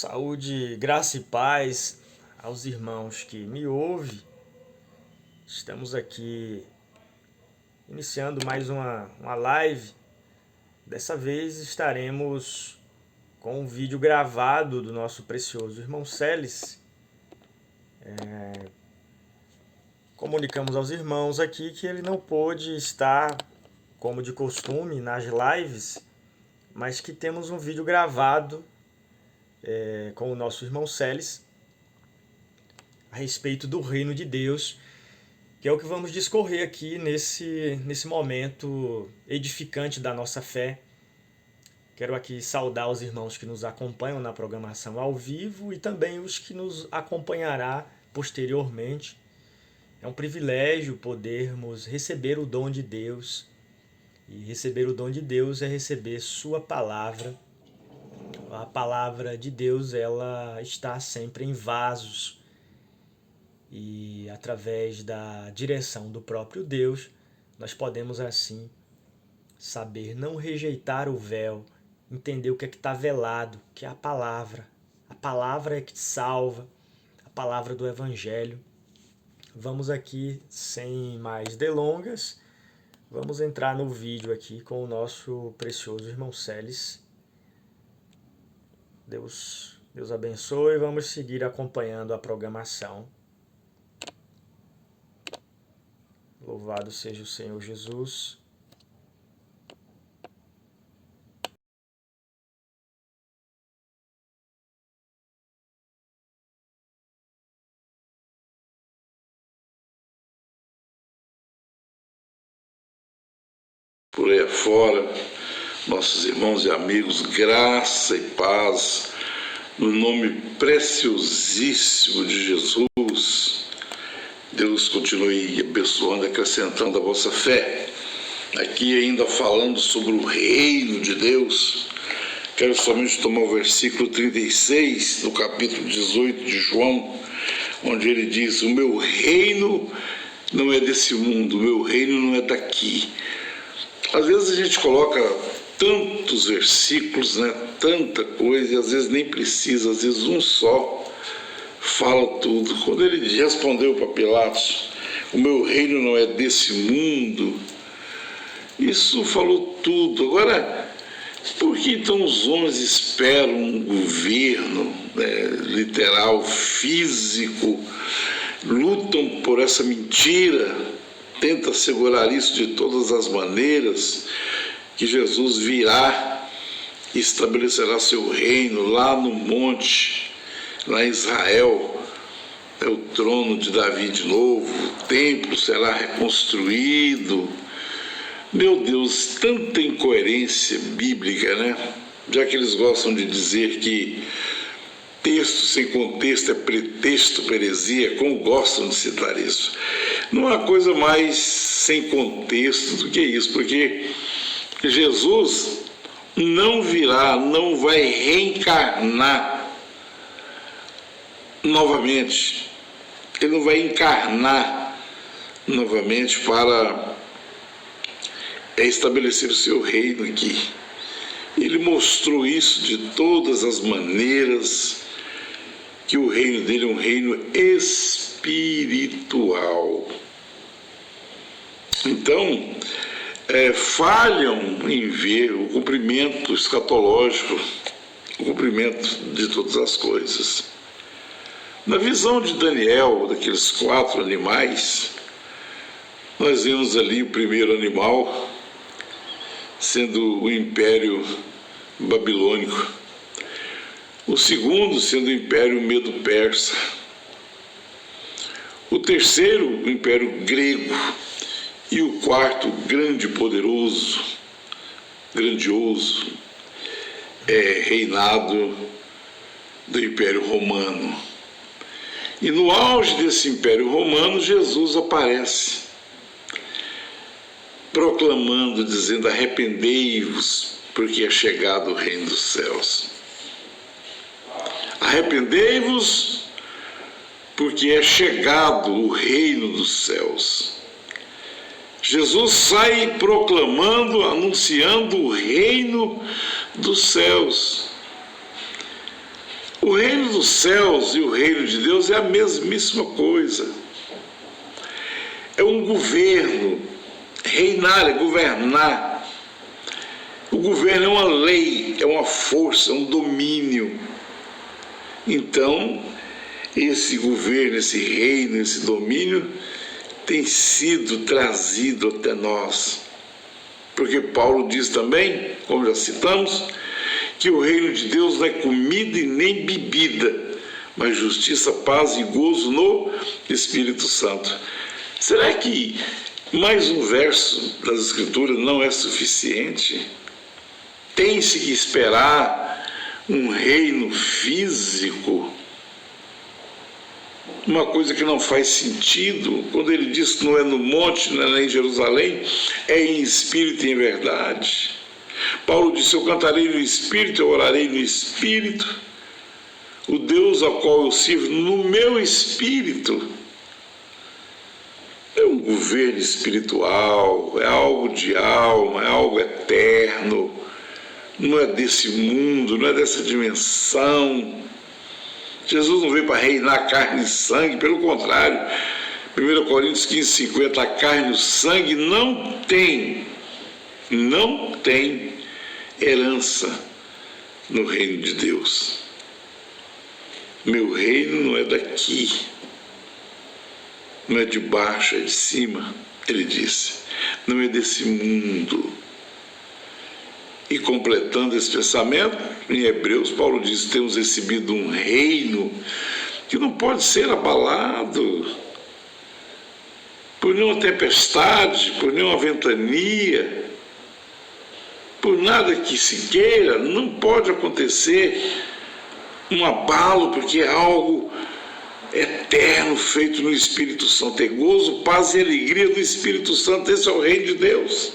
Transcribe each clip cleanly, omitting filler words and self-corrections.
Saúde, graça e paz aos irmãos que me ouvem. Estamos aqui iniciando mais uma live. Dessa vez estaremos com um vídeo gravado do nosso precioso irmão Celes. Comunicamos aos irmãos aqui que ele não pôde estar, como de costume, nas lives, mas que temos um vídeo gravado com o nosso irmão Celes a respeito do reino de Deus, que é o que vamos discorrer aqui nesse momento edificante da nossa fé. Quero aqui saudar os irmãos que nos acompanham na programação ao vivo e também os que nos acompanhará posteriormente. É um privilégio podermos receber o dom de Deus, e receber o dom de Deus é receber sua palavra. A palavra de Deus, ela está sempre em vasos, e através da direção do próprio Deus, nós podemos assim saber não rejeitar o véu, entender o que é que está velado, que é a palavra. A palavra é que salva, a palavra do Evangelho. Vamos aqui, sem mais delongas, vamos entrar no vídeo aqui com o nosso precioso irmão Celes. Deus abençoe, vamos seguir acompanhando a programação. Louvado seja o Senhor Jesus. Por aí afora, nossos irmãos e amigos, graça e paz, no nome preciosíssimo de Jesus. Deus continue abençoando e acrescentando a vossa fé. Aqui ainda falando sobre o reino de Deus, quero somente tomar o versículo 36 do capítulo 18 de João, onde ele diz: o meu reino não é desse mundo, o meu reino não é daqui. Às vezes a gente coloca tantos versículos, tanta coisa, e às vezes nem precisa, às vezes um só fala tudo. Quando ele respondeu para Pilatos: o meu reino não é desse mundo, isso falou tudo. Agora, por que então os homens esperam um governo literal, físico, lutam por essa mentira, tentam segurar isso de todas as maneiras, que Jesus virá e estabelecerá seu reino lá no monte, lá em Israel, é o trono de Davi de novo, o templo será reconstruído. Meu Deus, tanta incoerência bíblica, Já que eles gostam de dizer que texto sem contexto é pretexto para heresia, como gostam de citar isso. Não há coisa mais sem contexto do que isso, porque Jesus não virá, não vai reencarnar novamente. Ele não vai encarnar novamente para estabelecer o seu reino aqui. Ele mostrou isso de todas as maneiras, que o reino dele é um reino espiritual. Então, falham em ver o cumprimento escatológico, o cumprimento de todas as coisas. Na visão de Daniel, daqueles 4 animais, nós vemos ali o primeiro animal sendo o Império Babilônico, o segundo sendo o Império Medo-Persa, o terceiro o Império Grego e o quarto grande, poderoso, grandioso, reinado do Império Romano. E no auge desse Império Romano, Jesus aparece proclamando, dizendo: arrependei-vos, porque é chegado o reino dos céus. Arrependei-vos, porque é chegado o reino dos céus. Jesus sai proclamando, anunciando o reino dos céus. O reino dos céus e o reino de Deus é a mesmíssima coisa. É um governo, reinar é governar. O governo é uma lei, é uma força, é um domínio. Então, esse governo, esse reino, esse domínio tem sido trazido até nós. Porque Paulo diz também, como já citamos, que o reino de Deus não é comida e nem bebida, mas justiça, paz e gozo no Espírito Santo. Será que mais um verso das Escrituras não é suficiente? Tem-se que esperar um reino físico, uma coisa que não faz sentido. Quando ele diz que não é no monte, não é em Jerusalém, é em espírito e em verdade. Paulo disse: eu cantarei no espírito, eu orarei no espírito. O Deus ao qual eu sirvo no meu espírito. É um governo espiritual, é algo de alma, é algo eterno. Não é desse mundo, não é dessa dimensão. Jesus não veio para reinar carne e sangue, pelo contrário. 1 Coríntios 15:50, a carne e o sangue não tem herança no reino de Deus. Meu reino não é daqui, não é de baixo, é de cima, ele disse. Não é desse mundo. E completando esse pensamento, em Hebreus, Paulo diz: temos recebido um reino que não pode ser abalado por nenhuma tempestade, por nenhuma ventania, por nada que se queira. Não pode acontecer um abalo, porque é algo eterno, feito no Espírito Santo. É gozo, paz e alegria do Espírito Santo. Esse é o reino de Deus.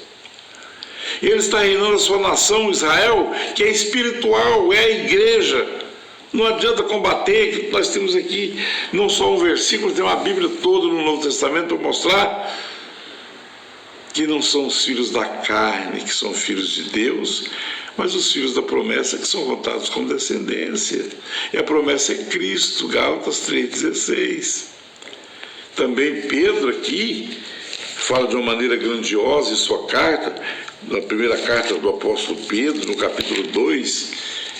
Ele está reinando a sua nação, Israel, que é espiritual, é a igreja. Não adianta combater, que nós temos aqui não só um versículo, tem uma Bíblia toda no Novo Testamento para mostrar que não são os filhos da carne que são filhos de Deus, mas os filhos da promessa que são contados como descendência. E a promessa é Cristo, Gálatas 3,16. Também Pedro aqui fala de uma maneira grandiosa em sua carta, na primeira carta do apóstolo Pedro, no capítulo 2,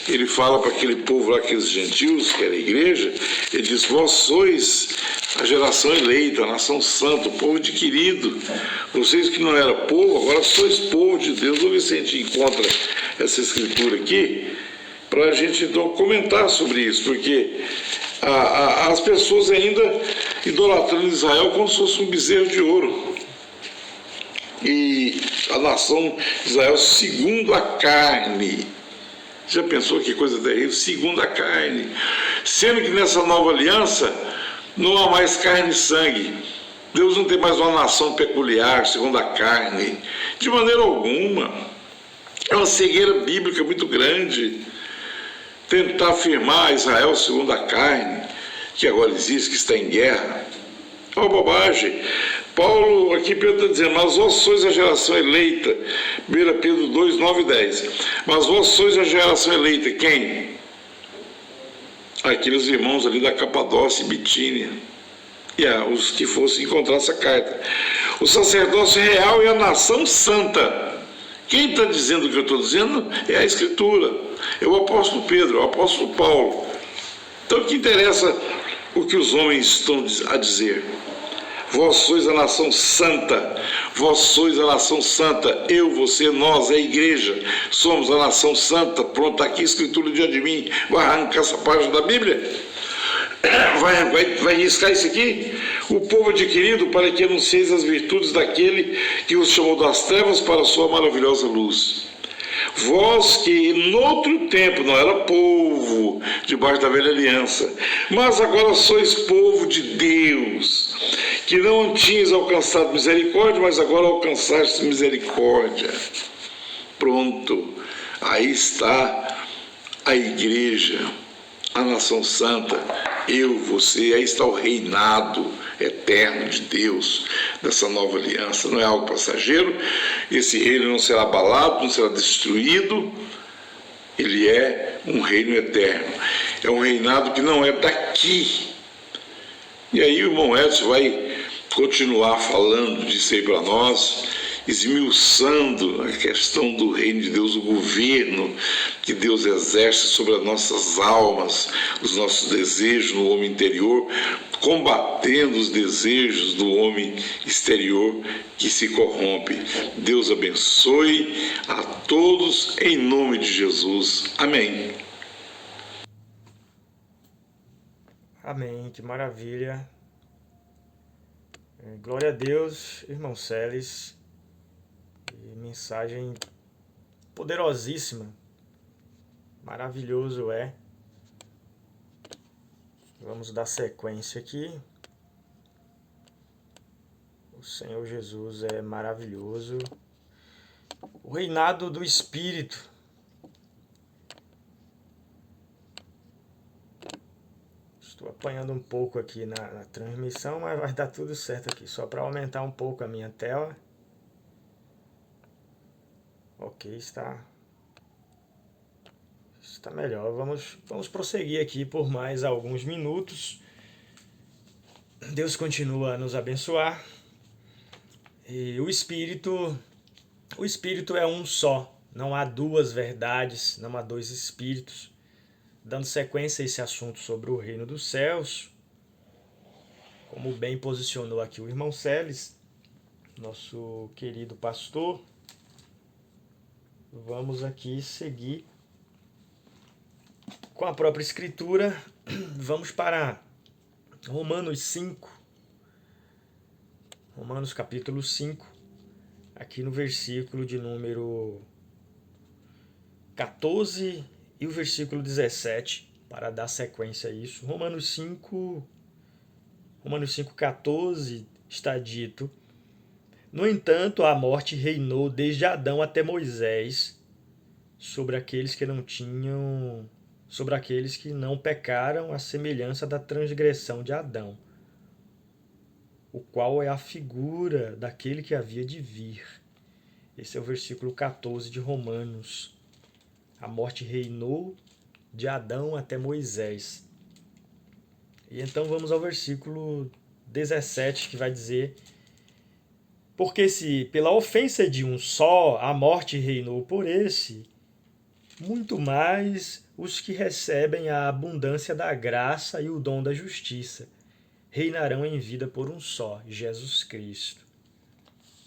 ele fala para aquele povo lá, aqueles gentios, que era a igreja, ele diz: vós sois a geração eleita, a nação santa, o povo adquirido. Vocês que não eram povo, agora sois povo de Deus. Vamos ver se a gente encontra essa escritura aqui, para a gente então comentar sobre isso, porque as pessoas ainda idolatrando Israel como se fosse um bezerro de ouro. E a nação de Israel segundo a carne. Já pensou que coisa terrível? Segundo a carne. Sendo que nessa nova aliança não há mais carne e sangue. Deus não tem mais uma nação peculiar, segundo a carne. De maneira alguma. É uma cegueira bíblica muito grande tentar afirmar Israel segundo a carne, que agora existe, que está em guerra. É uma bobagem. Paulo, aqui Pedro está dizendo: mas vós sois a geração eleita. 1 Pedro 2, 9 e 10. Mas vós sois a geração eleita. Quem? Aqueles irmãos ali da Capadócia e Bitínia. E os que fossem encontrar essa carta. O sacerdócio real e a nação santa. Quem está dizendo o que eu estou dizendo é a Escritura. É o apóstolo Pedro, é o apóstolo Paulo. Então o que interessa o que os homens estão a dizer? Vós sois a nação santa, vós sois a nação santa, eu, você, nós, a igreja, somos a nação santa. Pronto, está aqui a escritura diante de mim. Vai arrancar essa página da Bíblia? Vai riscar isso aqui? O povo adquirido, para que anuncieis as virtudes daquele que os chamou das trevas para a sua maravilhosa luz. Vós que noutro tempo não era povo debaixo da velha aliança, mas agora sois povo de Deus, que não tinhas alcançado misericórdia, mas agora alcançaste misericórdia. Pronto, aí está a igreja, a nação santa, eu, você, aí está o reinado eterno de Deus, dessa nova aliança. Não é algo passageiro, esse reino não será abalado, não será destruído, ele é um reino eterno. É um reinado que não é daqui. E aí o irmão Edson vai continuar falando disso aí para nós, esmiuçando a questão do reino de Deus, o governo que Deus exerce sobre as nossas almas, os nossos desejos no homem interior, combatendo os desejos do homem exterior que se corrompe. Deus abençoe a todos em nome de Jesus. Amém. Amém, que maravilha. Glória a Deus, irmão Celes. Mensagem poderosíssima. Maravilhoso é. Vamos dar sequência aqui. O Senhor Jesus é maravilhoso. O reinado do Espírito. Estou apanhando um pouco aqui na transmissão, mas vai dar tudo certo aqui. Só para aumentar um pouco a minha tela. Ok, está melhor. Vamos prosseguir aqui por mais alguns minutos. Deus continua a nos abençoar. E o Espírito é um só. Não há duas verdades, não há dois espíritos. Dando sequência a esse assunto sobre o reino dos céus, como bem posicionou aqui o irmão Celes, nosso querido pastor, vamos aqui seguir com a própria Escritura. Vamos para Romanos 5. Romanos capítulo 5, aqui no versículo de número 14 e o versículo 17, para dar sequência a isso. Romanos 5,14 está dito: No entanto, a morte reinou desde Adão até Moisés sobre aqueles que não pecaram, à semelhança da transgressão de Adão, o qual é a figura daquele que havia de vir. Esse é o versículo 14 de Romanos. A morte reinou de Adão até Moisés. E então vamos ao versículo 17, que vai dizer: Porque se pela ofensa de um só a morte reinou por esse, muito mais os que recebem a abundância da graça e o dom da justiça reinarão em vida por um só, Jesus Cristo.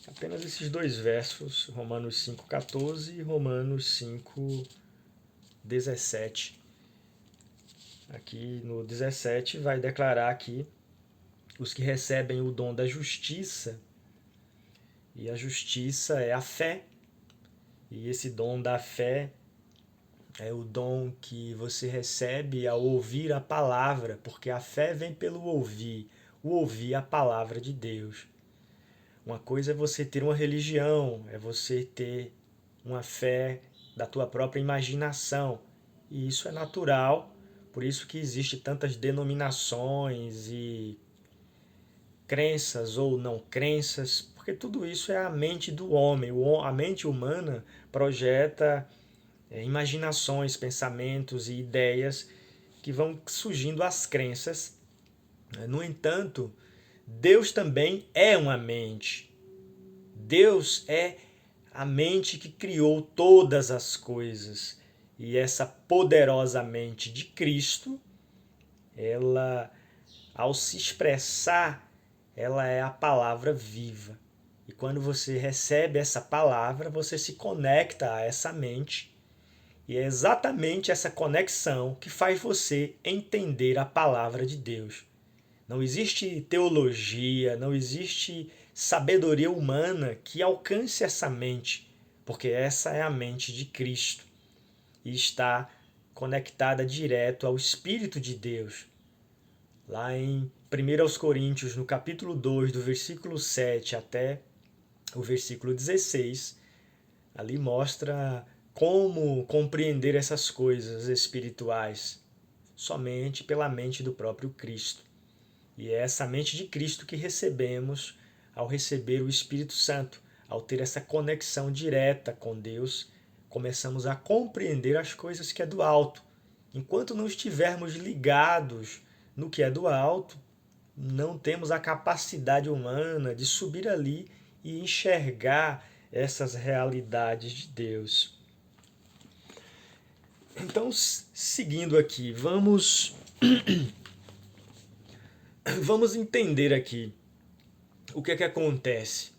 Apenas esses dois versos, Romanos 5,14 e Romanos 5,17. Aqui no 17 vai declarar que os que recebem o dom da justiça, e a justiça é a fé, e esse dom da fé é o dom que você recebe ao ouvir a palavra, porque a fé vem pelo ouvir, o ouvir a palavra de Deus. Uma coisa é você ter uma religião, é você ter uma fé da tua própria imaginação, e isso é natural, por isso que existe tantas denominações e crenças ou não crenças, porque tudo isso é a mente do homem. A mente humana projeta imaginações, pensamentos e ideias que vão surgindo as crenças. No entanto, Deus também é uma mente. Deus é a mente que criou todas as coisas. E essa poderosa mente de Cristo, ela, ao se expressar, ela é a palavra viva. E quando você recebe essa palavra, você se conecta a essa mente. E é exatamente essa conexão que faz você entender a palavra de Deus. Não existe teologia, não existe sabedoria humana que alcance essa mente, porque essa é a mente de Cristo e está conectada direto ao Espírito de Deus. Lá em 1 Coríntios, no capítulo 2, do versículo 7 até o versículo 16, ali mostra como compreender essas coisas espirituais somente pela mente do próprio Cristo. E é essa mente de Cristo que recebemos ao receber o Espírito Santo. Ao ter essa conexão direta com Deus, começamos a compreender as coisas que é do alto Enquanto não estivermos ligados no que é do alto, não temos a capacidade humana de subir ali e enxergar essas realidades de Deus. Então, seguindo aqui, vamos entender aqui o que é que acontece.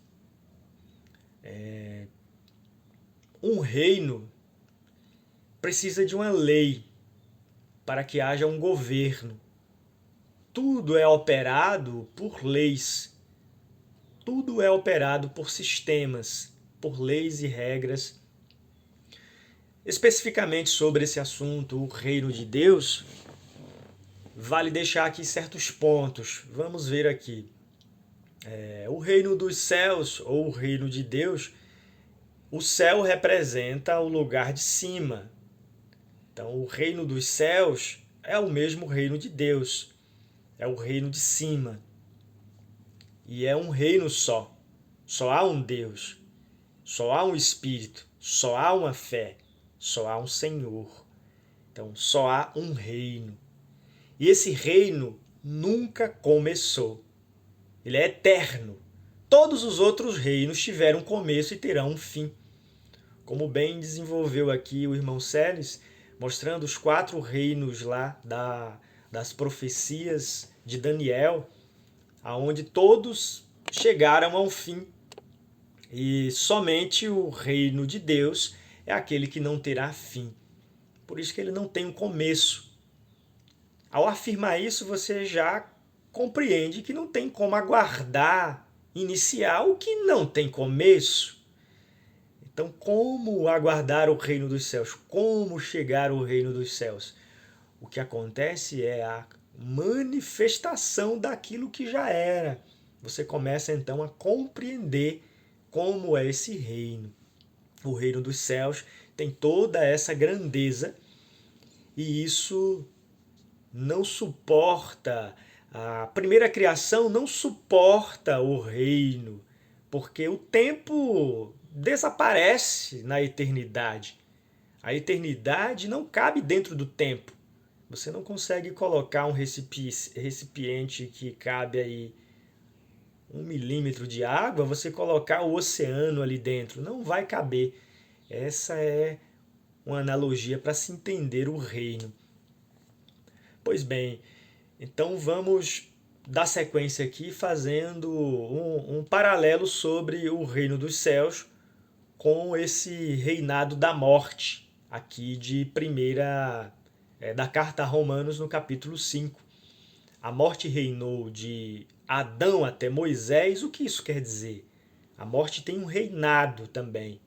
Um reino precisa de uma lei para que haja um governo. Tudo é operado por leis. Tudo é operado por sistemas, por leis e regras. Especificamente sobre esse assunto, o reino de Deus, vale deixar aqui certos pontos. Vamos ver aqui. O reino dos céus, ou o reino de Deus, o céu representa o lugar de cima. Então, o reino dos céus é o mesmo reino de Deus. É o reino de cima. E é um reino só. Só há um Deus. Só há um Espírito. Só há uma fé. Só há um Senhor. Então, só há um reino. E esse reino nunca começou. Ele é eterno. Todos os outros reinos tiveram um começo e terão um fim. Como bem desenvolveu aqui o irmão Celes, mostrando os 4 reinos lá das profecias de Daniel, aonde todos chegaram ao fim. E somente o reino de Deus é aquele que não terá fim. Por isso que ele não tem um começo. Ao afirmar isso, você já compreende que não tem como aguardar, iniciar o que não tem começo. Então, como aguardar o reino dos céus? Como chegar ao reino dos céus? O que acontece é a manifestação daquilo que já era. Você começa então a compreender como é esse reino. O reino dos céus tem toda essa grandeza e isso não suporta, a primeira criação não suporta o reino, porque o tempo desaparece na eternidade. A eternidade não cabe dentro do tempo. Você não consegue colocar um recipiente que cabe aí 1 milímetro de água, você colocar o oceano ali dentro. Não vai caber. Essa é uma analogia para se entender o reino. Pois bem, então vamos dar sequência aqui fazendo um paralelo sobre o reino dos céus com esse reinado da morte, aqui de da carta a Romanos no capítulo 5. A morte reinou de Adão até Moisés. O que isso quer dizer? A morte tem um reinado também.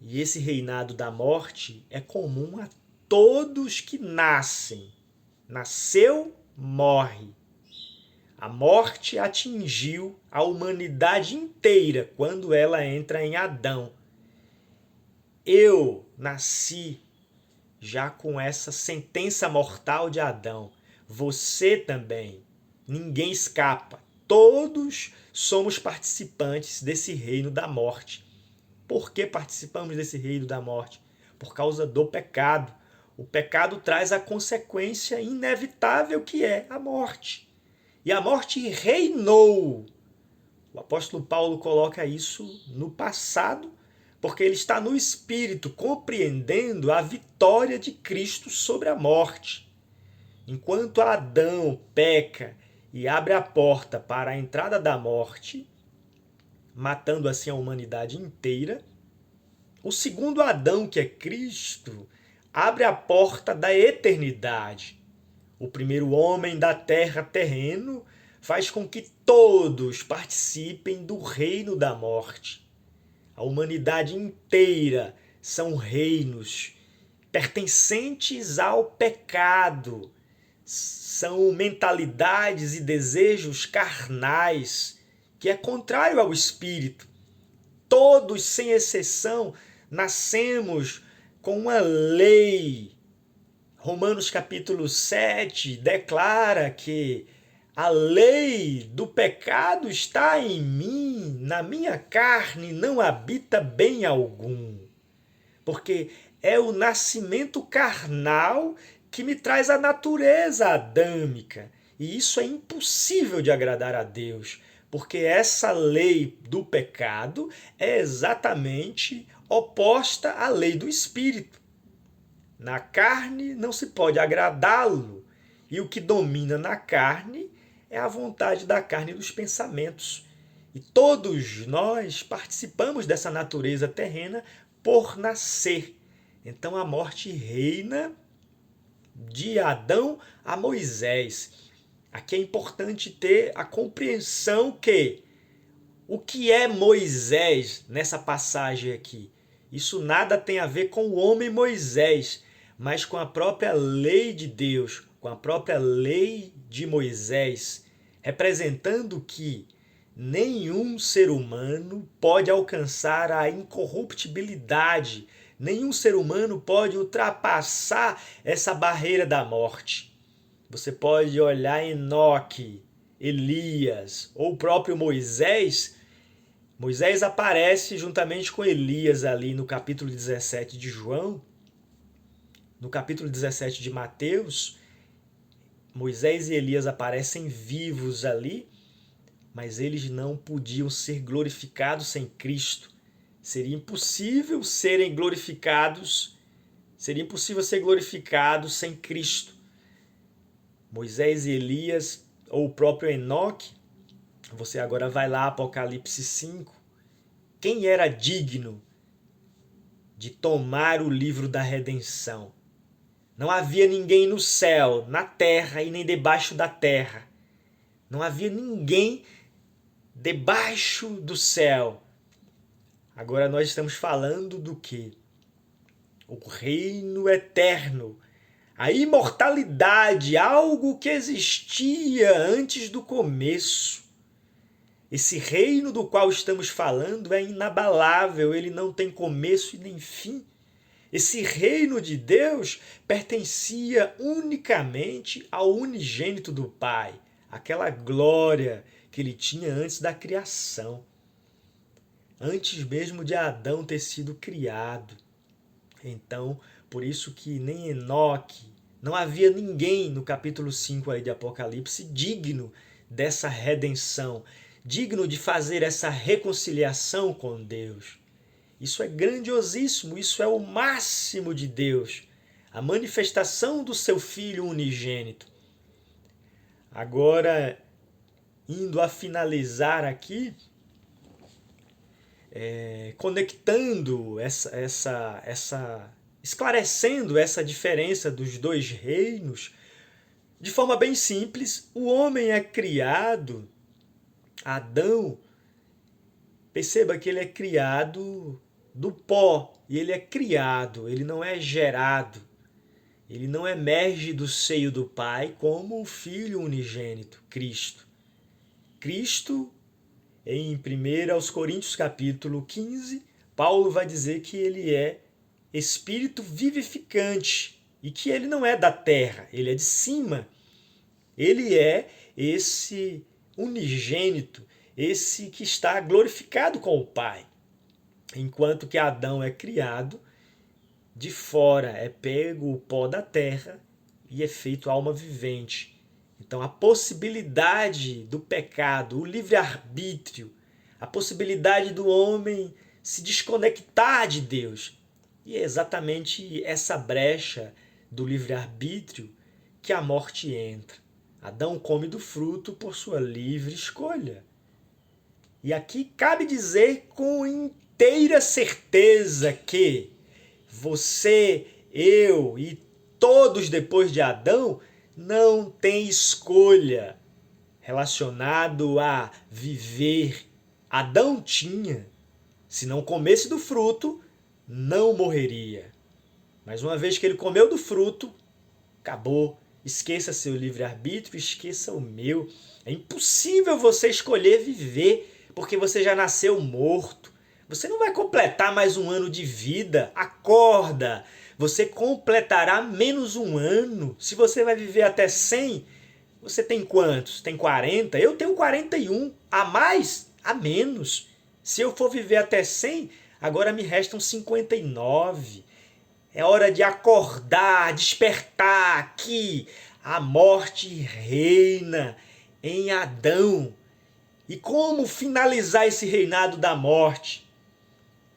E esse reinado da morte é comum a todos que nascem. Nasceu, morre. A morte atingiu a humanidade inteira quando ela entra em Adão. Eu nasci já com essa sentença mortal de Adão. Você também. Ninguém escapa. Todos somos participantes desse reino da morte. Por que participamos desse reino da morte? Por causa do pecado. O pecado traz a consequência inevitável que é a morte. E a morte reinou. O apóstolo Paulo coloca isso no passado, porque ele está no Espírito compreendendo a vitória de Cristo sobre a morte. Enquanto Adão peca e abre a porta para a entrada da morte, matando assim a humanidade inteira, o segundo Adão, que é Cristo, abre a porta da eternidade. O primeiro homem da terra terreno faz com que todos participem do reino da morte. A humanidade inteira são reinos pertencentes ao pecado. São mentalidades e desejos carnais, que é contrário ao Espírito. Todos, sem exceção, nascemos com uma lei. Romanos capítulo 7 declara que a lei do pecado está em mim, na minha carne não habita bem algum. Porque é o nascimento carnal que me traz a natureza adâmica. E isso é impossível de agradar a Deus, porque essa lei do pecado é exatamente oposta à lei do Espírito. Na carne não se pode agradá-lo, e o que domina na carne é a vontade da carne e dos pensamentos. E todos nós participamos dessa natureza terrena por nascer. Então a morte reina de Adão a Moisés. Aqui é importante ter a compreensão que o que é Moisés nessa passagem aqui? Isso nada tem a ver com o homem Moisés, mas com a própria lei de Deus, com a própria lei de Moisés, representando que nenhum ser humano pode alcançar a incorruptibilidade, nenhum ser humano pode ultrapassar essa barreira da morte. Você pode olhar Enoque, Elias ou o próprio Moisés. Moisés aparece juntamente com Elias ali no capítulo 17 de João. No capítulo 17 de Mateus, Moisés e Elias aparecem vivos ali, mas eles não podiam ser glorificados sem Cristo. Seria impossível ser glorificados sem Cristo. Moisés e Elias, ou o próprio Enoque, você agora vai lá, Apocalipse 5. Quem era digno de tomar o livro da redenção? Não havia ninguém no céu, na terra e nem debaixo da terra. Não havia ninguém debaixo do céu. Agora nós estamos falando do quê? O reino eterno. A imortalidade, algo que existia antes do começo. Esse reino do qual estamos falando é inabalável, ele não tem começo e nem fim. Esse reino de Deus pertencia unicamente ao unigênito do Pai, aquela glória que ele tinha antes da criação, antes mesmo de Adão ter sido criado. Então, por isso que nem Enoque, não havia ninguém no capítulo 5 aí de Apocalipse digno dessa redenção, digno de fazer essa reconciliação com Deus. Isso é grandiosíssimo, isso é o máximo de Deus, a manifestação do seu Filho unigênito. Agora, indo a finalizar aqui, conectando esclarecendo essa diferença dos dois reinos, de forma bem simples, o homem é criado, Adão, perceba que ele é criado do pó, e ele é criado, ele não é gerado, ele não emerge do seio do Pai como o Filho unigênito, Cristo. Cristo, em 1 Coríntios capítulo 15, Paulo vai dizer que ele é espírito vivificante e que ele não é da terra, ele é de cima. Ele é esse unigênito, esse que está glorificado com o Pai. Enquanto que Adão é criado, de fora é pego o pó da terra e é feito alma vivente. Então a possibilidade do pecado, o livre-arbítrio, a possibilidade do homem se desconectar de Deus. E é exatamente essa brecha do livre-arbítrio que a morte entra. Adão come do fruto por sua livre escolha. E aqui cabe dizer com inteira certeza que você, eu e todos depois de Adão não tem escolha relacionado a viver. Adão tinha. Se não comesse do fruto, não morreria. Mas uma vez que ele comeu do fruto, acabou. Esqueça seu livre-arbítrio, esqueça o meu. É impossível você escolher viver, porque você já nasceu morto. Você não vai completar mais um ano de vida. Acorda! Você completará menos um ano. Se você vai viver até 100, você tem quantos? Tem 40? Eu tenho 41. A mais? A menos. Se eu for viver até 100, agora me restam 59. É hora de acordar, despertar aqui. A morte reina em Adão. E como finalizar esse reinado da morte?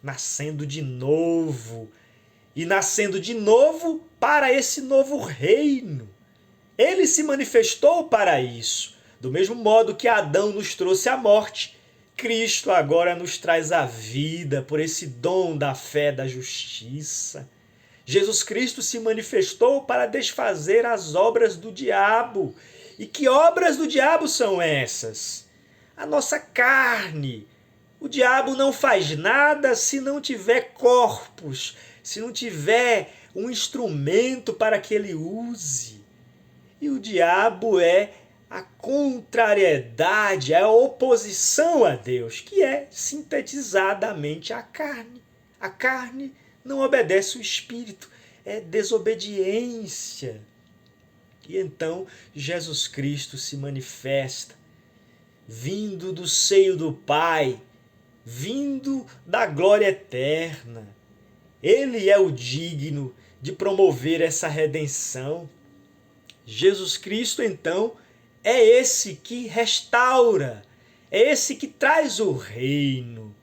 Nascendo de novo. E nascendo de novo para esse novo reino. Ele se manifestou para isso. Do mesmo modo que Adão nos trouxe a morte, Cristo agora nos traz a vida por esse dom da fé da justiça. Jesus Cristo se manifestou para desfazer as obras do diabo. E que obras do diabo são essas? A nossa carne. O diabo não faz nada se não tiver corpos, se não tiver um instrumento para que ele use. E o diabo é a contrariedade, é a oposição a Deus, que é sintetizadamente a carne. A carne não obedece o espírito, é desobediência. E então Jesus Cristo se manifesta, vindo do seio do Pai, vindo da glória eterna. Ele é o digno de promover essa redenção. Jesus Cristo, então, é esse que restaura, é esse que traz o reino.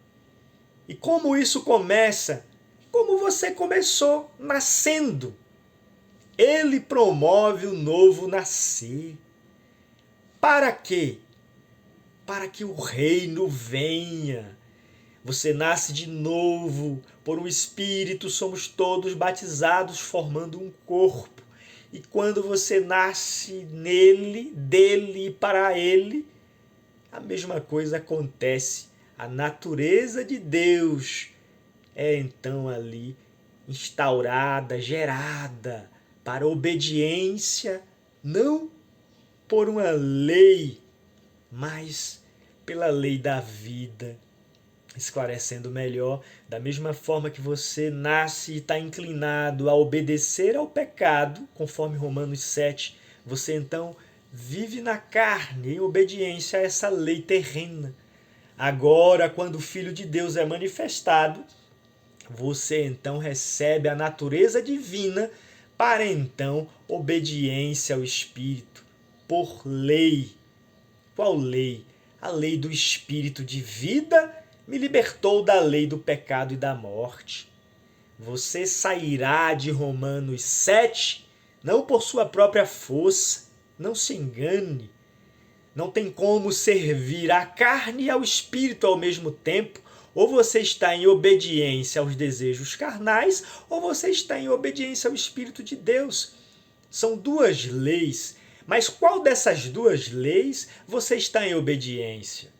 E como isso começa? Como você começou, nascendo. Ele promove o novo nascer. Para quê? Para que o reino venha. Você nasce de novo, por um Espírito somos todos batizados formando um corpo. E quando você nasce nele, dele e para ele, a mesma coisa acontece. A natureza de Deus é então ali instaurada, gerada para obediência, não por uma lei, mas pela lei da vida. Esclarecendo melhor, da mesma forma que você nasce e está inclinado a obedecer ao pecado, conforme Romanos 7, você então vive na carne em obediência a essa lei terrena. Agora, quando o Filho de Deus é manifestado, você então recebe a natureza divina para então obediência ao Espírito, por lei. Qual lei? A lei do Espírito de vida me libertou da lei do pecado e da morte. Você sairá de Romanos 7, não por sua própria força, não se engane. Não tem como servir à carne e ao espírito ao mesmo tempo. Ou você está em obediência aos desejos carnais, ou você está em obediência ao Espírito de Deus. São duas leis, mas qual dessas duas leis você está em obediência?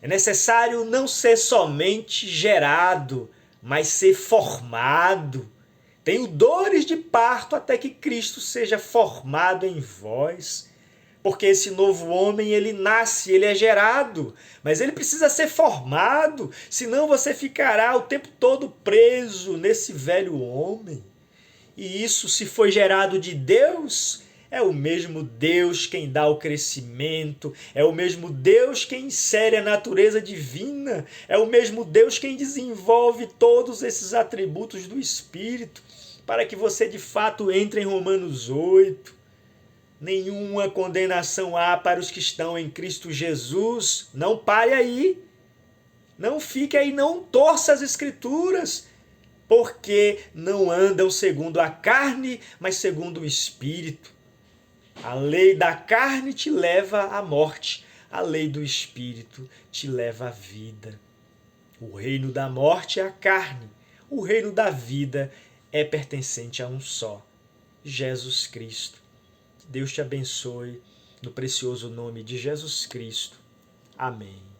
É necessário não ser somente gerado, mas ser formado. Tenho dores de parto até que Cristo seja formado em vós. Porque esse novo homem, ele nasce, ele é gerado, mas ele precisa ser formado, senão você ficará o tempo todo preso nesse velho homem. E isso, se foi gerado de Deus, é o mesmo Deus quem dá o crescimento, é o mesmo Deus quem insere a natureza divina, é o mesmo Deus quem desenvolve todos esses atributos do Espírito, para que você de fato entre em Romanos 8. Nenhuma condenação há para os que estão em Cristo Jesus. Não pare aí. Não fique aí, não torça as Escrituras, porque não andam segundo a carne, mas segundo o Espírito. A lei da carne te leva à morte, a lei do Espírito te leva à vida. O reino da morte é a carne, o reino da vida é pertencente a um só, Jesus Cristo. Deus te abençoe, no precioso nome de Jesus Cristo. Amém.